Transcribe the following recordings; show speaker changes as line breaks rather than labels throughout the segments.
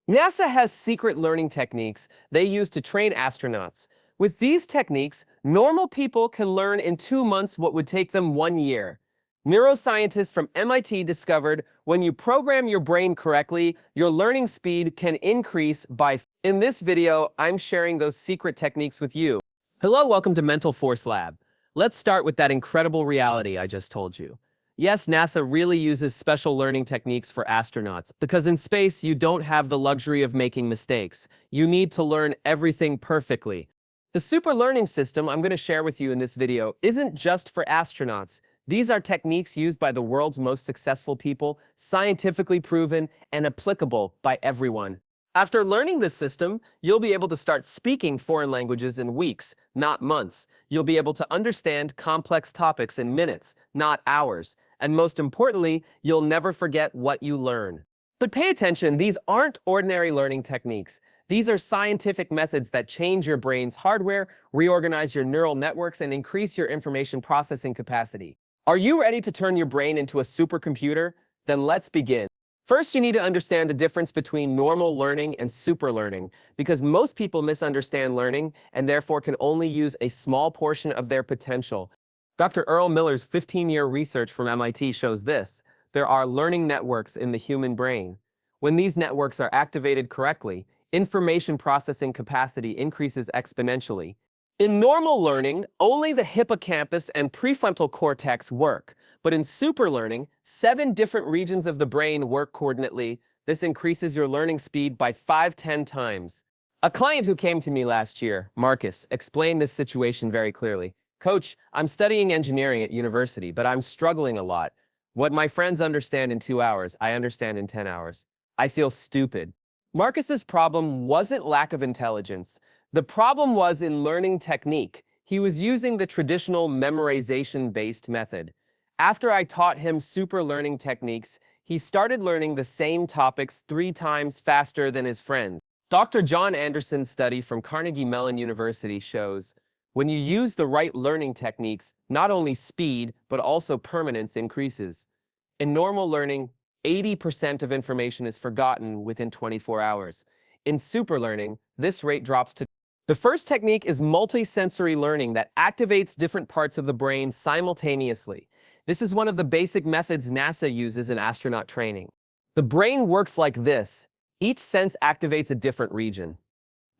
NASA has secret learning techniques they use to train astronauts. With these techniques, normal people can learn in 2 months what would take them 1 year. Neuroscientists from MIT discovered when you program your brain correctly, your learning speed can increase by. In this video, I'm sharing those secret techniques with you. Hello, welcome to Mental Force Lab. Let's start with that incredible reality I just told you. Yes, NASA really uses special learning techniques for astronauts because in space you don't have the luxury of making mistakes. You need to learn everything perfectly. The super learning system I'm going to share with you in this video isn't just for astronauts. These are techniques used by the world's most successful people, scientifically proven, and applicable by everyone. After learning this system, you'll be able to start speaking foreign languages in weeks, not months. You'll be able to understand complex topics in minutes, not hours. And most importantly, you'll never forget what you learn. But pay attention, these aren't ordinary learning techniques. These are scientific methods that change your brain's hardware, reorganize your neural networks, and increase your information processing capacity. Are you ready to turn your brain into a supercomputer? Then let's begin. First, you need to understand the difference between normal learning and super learning, because most people misunderstand learning and therefore can only use a small portion of their potential. Dr. Earl Miller's 15-year research from MIT shows this. There are learning networks in the human brain. When these networks are activated correctly, information processing capacity increases exponentially. In normal learning, only the hippocampus and prefrontal cortex work. But in super learning, 7 different regions of the brain work coordinately. This increases your learning speed by 5-10 times. A client who came to me last year, Marcus, explained this situation very clearly. Coach, I'm studying engineering at university, but I'm struggling a lot. What my friends understand in 2 hours, I understand in 10 hours. I feel stupid. Marcus's problem wasn't lack of intelligence. The problem was in learning technique. He was using the traditional memorization-based method. After I taught him super learning techniques, he started learning the same topics 3 times faster than his friends. Dr. John Anderson's study from Carnegie Mellon University shows when you use the right learning techniques, not only speed, but also permanence increases. In normal learning, 80% of information is forgotten within 24 hours. In super learning, this rate drops to. The first technique is multisensory learning that activates different parts of the brain simultaneously. This is one of the basic methods NASA uses in astronaut training. The brain works like this. Each sense activates a different region.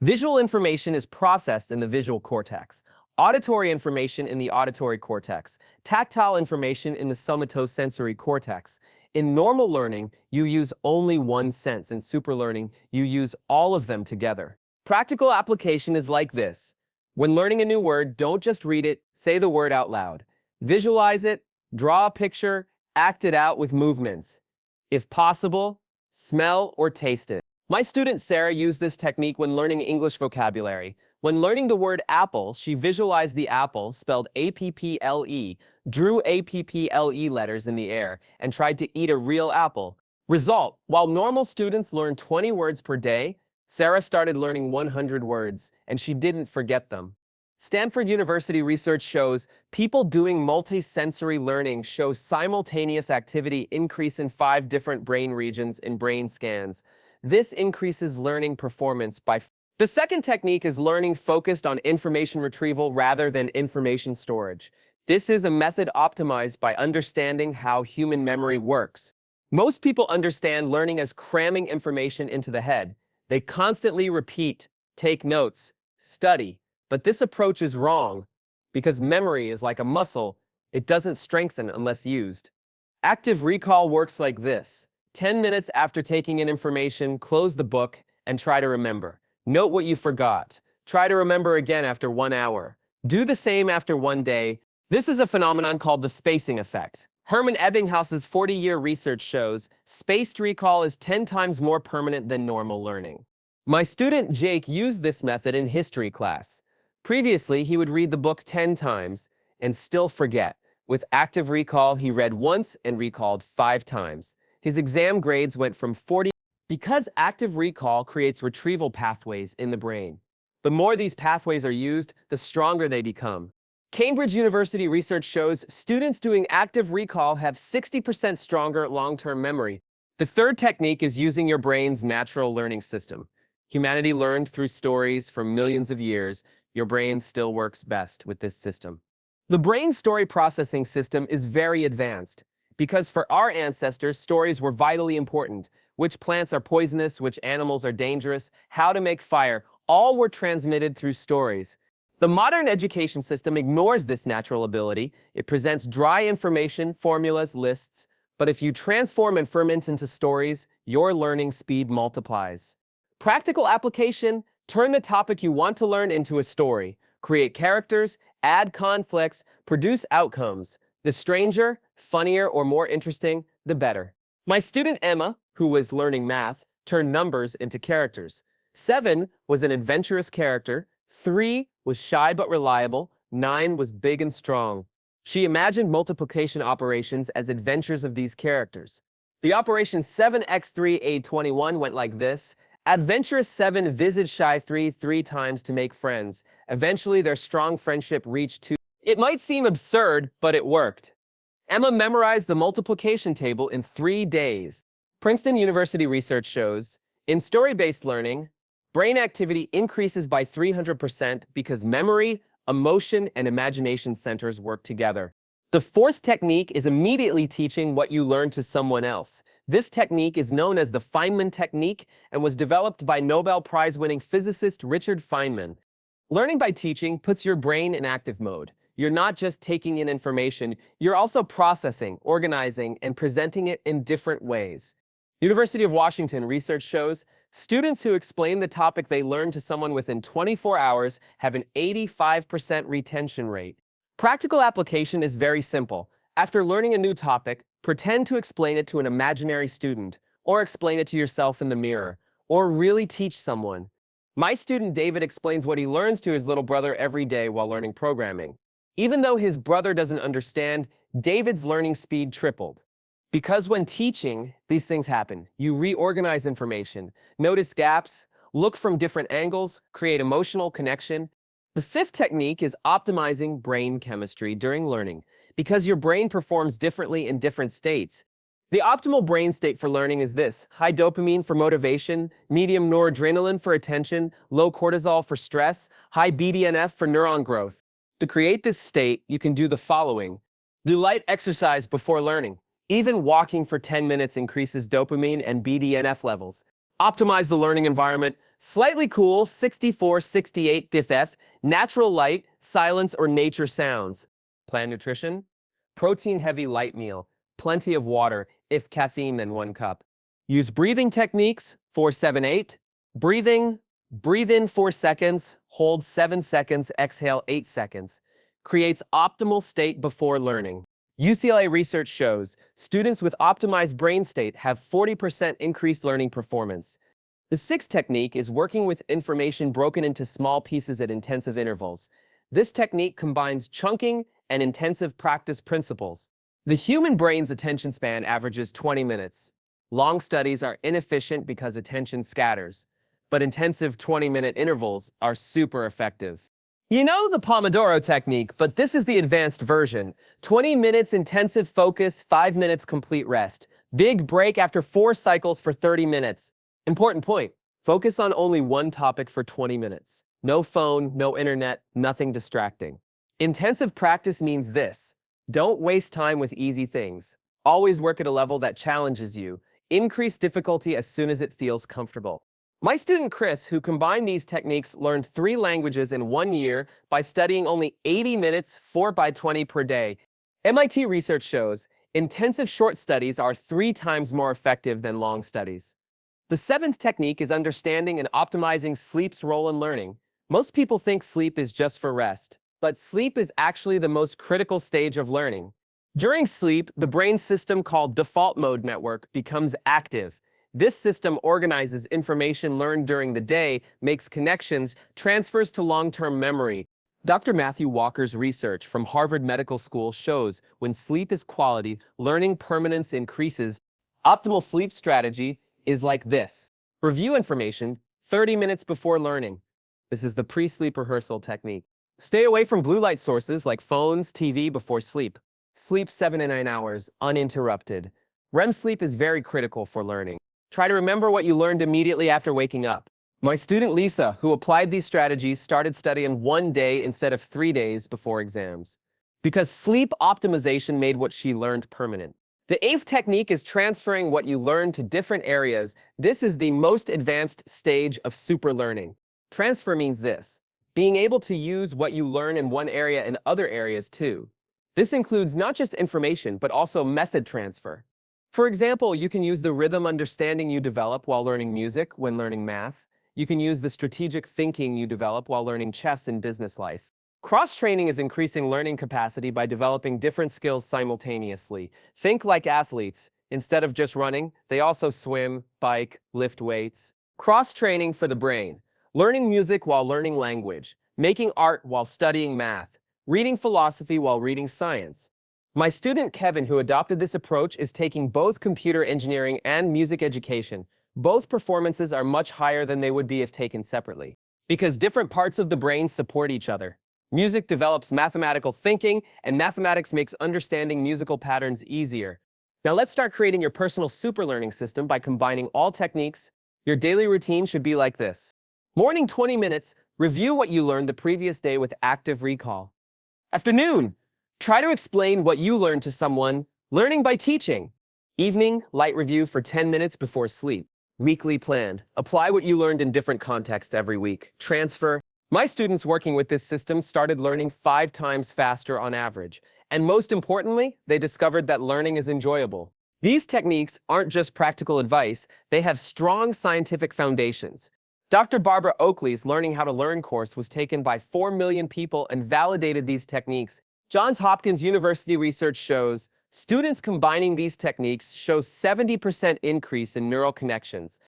Visual information is processed in the visual cortex, auditory information in the auditory cortex, tactile information in the somatosensory cortex. In normal learning, you use only one sense. In super learning, you use all of them together. Practical application is like this. When learning a new word, don't just read it, say the word out loud. Visualize it, draw a picture, act it out with movements. If possible, smell or taste it. My student Sarah used this technique when learning English vocabulary. When learning the word apple, she visualized the apple, spelled A-P-P-L-E, drew A-P-P-L-E letters in the air, and tried to eat a real apple. Result, while normal students learn 20 words per day, Sarah started learning 100 words, and she didn't forget them. Stanford University research shows people doing multisensory learning show simultaneous activity increase in 5 different brain regions in brain scans. This increases learning performance by. The second technique is learning focused on information retrieval rather than information storage. This is a method optimized by understanding how human memory works. Most people understand learning as cramming information into the head. They constantly repeat, take notes, study. But this approach is wrong because memory is like a muscle. It doesn't strengthen unless used. Active recall works like this. 10 minutes after taking in information, close the book and try to remember. Note what you forgot. Try to remember again after 1 hour. Do the same after 1 day. This is a phenomenon called the spacing effect. Hermann Ebbinghaus's 40-year research shows spaced recall is 10 times more permanent than normal learning. My student Jake used this method in history class. Previously, he would read the book 10 times and still forget. With active recall, he read once and recalled 5 times. His exam grades went from 40 because active recall creates retrieval pathways in the brain. The more these pathways are used, the stronger they become. Cambridge University research shows students doing active recall have 60% stronger long-term memory. The third technique is using your brain's natural learning system. Humanity learned through stories for millions of years. Your brain still works best with this system. The brain story processing system is very advanced because for our ancestors, stories were vitally important. Which plants are poisonous, which animals are dangerous, how to make fire, all were transmitted through stories. The modern education system ignores this natural ability. It presents dry information, formulas, lists. But if you transform and ferment into stories, your learning speed multiplies. Practical application: turn the topic you want to learn into a story. Create characters, add conflicts, produce outcomes. The stranger, funnier, or more interesting, the better. My student Emma, who was learning math, turned numbers into characters. 7 was an adventurous character. 3 was shy but reliable. 9 was big and strong. She imagined multiplication operations as adventures of these characters. The operation 7x3 = 21 went like this. Adventurous 7 visited shy 3 3 times to make friends. Eventually, their strong friendship reached 2. It might seem absurd, but it worked. Emma memorized the multiplication table in 3 days. Princeton University research shows, in story-based learning, brain activity increases by 300% because memory, emotion, and imagination centers work together. The fourth technique is immediately teaching what you learned to someone else. This technique is known as the Feynman technique and was developed by Nobel Prize-winning physicist Richard Feynman. Learning by teaching puts your brain in active mode. You're not just taking in information, you're also processing, organizing, and presenting it in different ways. University of Washington research shows students who explain the topic they learned to someone within 24 hours have an 85% retention rate. Practical application is very simple. After learning a new topic, pretend to explain it to an imaginary student, or explain it to yourself in the mirror, or really teach someone. My student David explains what he learns to his little brother every day while learning programming. Even though his brother doesn't understand, David's learning speed tripled. Because when teaching, these things happen. You reorganize information, notice gaps, look from different angles, create emotional connection. The fifth technique is optimizing brain chemistry during learning, because your brain performs differently in different states. The optimal brain state for learning is this: high dopamine for motivation, medium noradrenaline for attention, low cortisol for stress, high BDNF for neuron growth. To create this state, you can do the following. Do light exercise before learning. Even walking for 10 minutes increases dopamine and BDNF levels. Optimize the learning environment. Slightly cool, 64-68 BFF, natural light, silence, or nature sounds. Plan nutrition. Protein-heavy light meal. Plenty of water, if caffeine then 1 cup. Use breathing techniques, 4-7-8. Breathing. Breathe in 4 seconds, hold 7 seconds, exhale 8 seconds. Creates optimal state before learning. UCLA research shows students with optimized brain state have 40% increased learning performance. The sixth technique is working with information broken into small pieces at intensive intervals. This technique combines chunking and intensive practice principles. The human brain's attention span averages 20 minutes. Long studies are inefficient because attention scatters, but intensive 20-minute intervals are super effective. You know the Pomodoro technique, but this is the advanced version. 20 minutes intensive focus, 5 minutes complete rest. Big break after 4 cycles for 30 minutes. Important point: focus on only one topic for 20 minutes. No phone, no internet, nothing distracting. Intensive practice means this: don't waste time with easy things. Always work at a level that challenges you. Increase difficulty as soon as it feels comfortable. My student Chris, who combined these techniques, learned 3 languages in 1 year by studying only 80 minutes, 4x20 per day. MIT research shows intensive short studies are 3 times more effective than long studies. The 7th technique is understanding and optimizing sleep's role in learning. Most people think sleep is just for rest, but sleep is actually the most critical stage of learning. During sleep, the brain system called default mode network becomes active. This system organizes information learned during the day, makes connections, transfers to long-term memory. Dr. Matthew Walker's research from Harvard Medical School shows when sleep is quality, learning permanence increases. Optimal sleep strategy is like this. Review information 30 minutes before learning. This is the pre-sleep rehearsal technique. Stay away from blue light sources like phones, TV before sleep. Sleep 7 to 9 hours, uninterrupted. REM sleep is very critical for learning. Try to remember what you learned immediately after waking up. My student Lisa, who applied these strategies, started studying 1 day instead of 3 days before exams, because sleep optimization made what she learned permanent. The eighth technique is transferring what you learn to different areas. This is the most advanced stage of super learning. Transfer means this: being able to use what you learn in one area in other areas too. This includes not just information, but also method transfer. For example, you can use the rhythm understanding you develop while learning music when learning math. You can use the strategic thinking you develop while learning chess in business life. Cross-training is increasing learning capacity by developing different skills simultaneously. Think like athletes. Instead of just running, they also swim, bike, lift weights. Cross-training for the brain. Learning music while learning language. Making art while studying math. Reading philosophy while reading science. My student Kevin, who adopted this approach, is taking both computer engineering and music education. Both performances are much higher than they would be if taken separately, because different parts of the brain support each other. Music develops mathematical thinking, and mathematics makes understanding musical patterns easier. Now let's start creating your personal super learning system by combining all techniques. Your daily routine should be like this. Morning 20 minutes, review what you learned the previous day with active recall. Afternoon, try to explain what you learned to someone, learning by teaching. Evening, light review for 10 minutes before sleep. Weekly plan. Apply what you learned in different contexts every week. Transfer. My students working with this system started learning 5 times faster on average. And most importantly, they discovered that learning is enjoyable. These techniques aren't just practical advice, they have strong scientific foundations. Dr. Barbara Oakley's Learning How to Learn course was taken by 4 million people and validated these techniques. Johns Hopkins University research shows students combining these techniques show 70% increase in neural connections.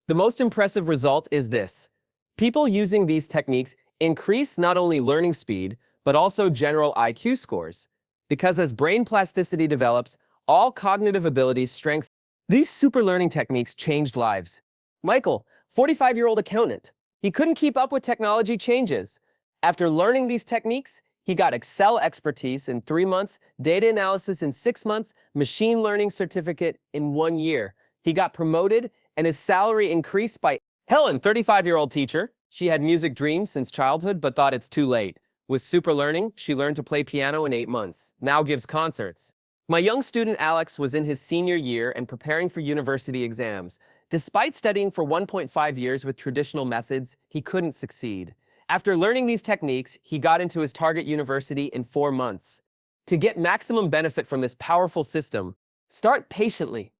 The most impressive result is this: people using these techniques increase not only learning speed, but also general IQ scores. Because as brain plasticity develops, all cognitive abilities strengthen. These super learning techniques changed lives. Michael, 45-year-old accountant, he couldn't keep up with technology changes. After learning these techniques, he got Excel expertise in 3 months, data analysis in 6 months, machine learning certificate in 1 year. He got promoted, and his salary increased by... Helen, 35-year-old teacher. She had music dreams since childhood, but thought it's too late. With super learning, she learned to play piano in 8 months. Now gives concerts. My young student Alex was in his senior year and preparing for university exams. Despite studying for 1.5 years with traditional methods, he couldn't succeed. After learning these techniques, he got into his target university in 4 months. To get maximum benefit from this powerful system, start patiently.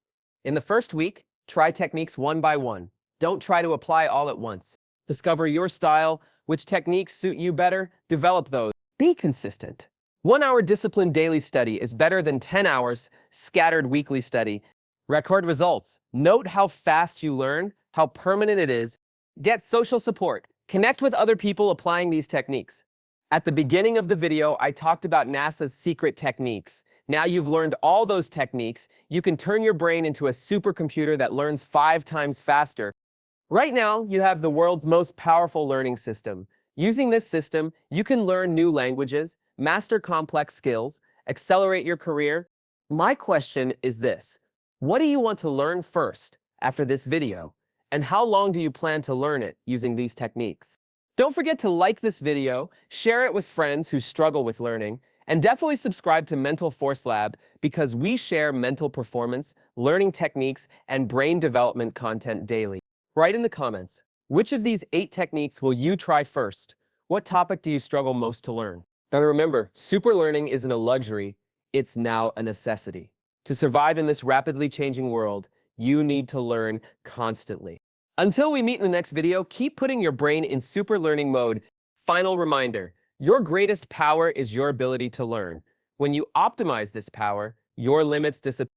In the first week, try techniques one by one. Don't try to apply all at once. Discover your style, which techniques suit you better, develop those. Be consistent. 1 hour disciplined daily study is better than 10 hours scattered weekly study. Record results. Note how fast you learn, how permanent it is. Get social support. Connect with other people applying these techniques. At the beginning of the video, I talked about NASA's secret techniques. Now you've learned all those techniques, you can turn your brain into a supercomputer that learns 5 times faster. Right now, you have the world's most powerful learning system. Using this system, you can learn new languages, master complex skills, accelerate your career. My question is this: what do you want to learn first after this video? And how long do you plan to learn it using these techniques? Don't forget to like this video, share it with friends who struggle with learning, and definitely subscribe to Mental Force Lab because we share mental performance, learning techniques, and brain development content daily. Write in the comments, which of these 8 techniques will you try first? What topic do you struggle most to learn? Now remember, super learning isn't a luxury, it's now a necessity. To survive in this rapidly changing world, you need to learn constantly. Until we meet in the next video, keep putting your brain in super learning mode. Final reminder, your greatest power is your ability to learn. When you optimize this power, your limits disappear.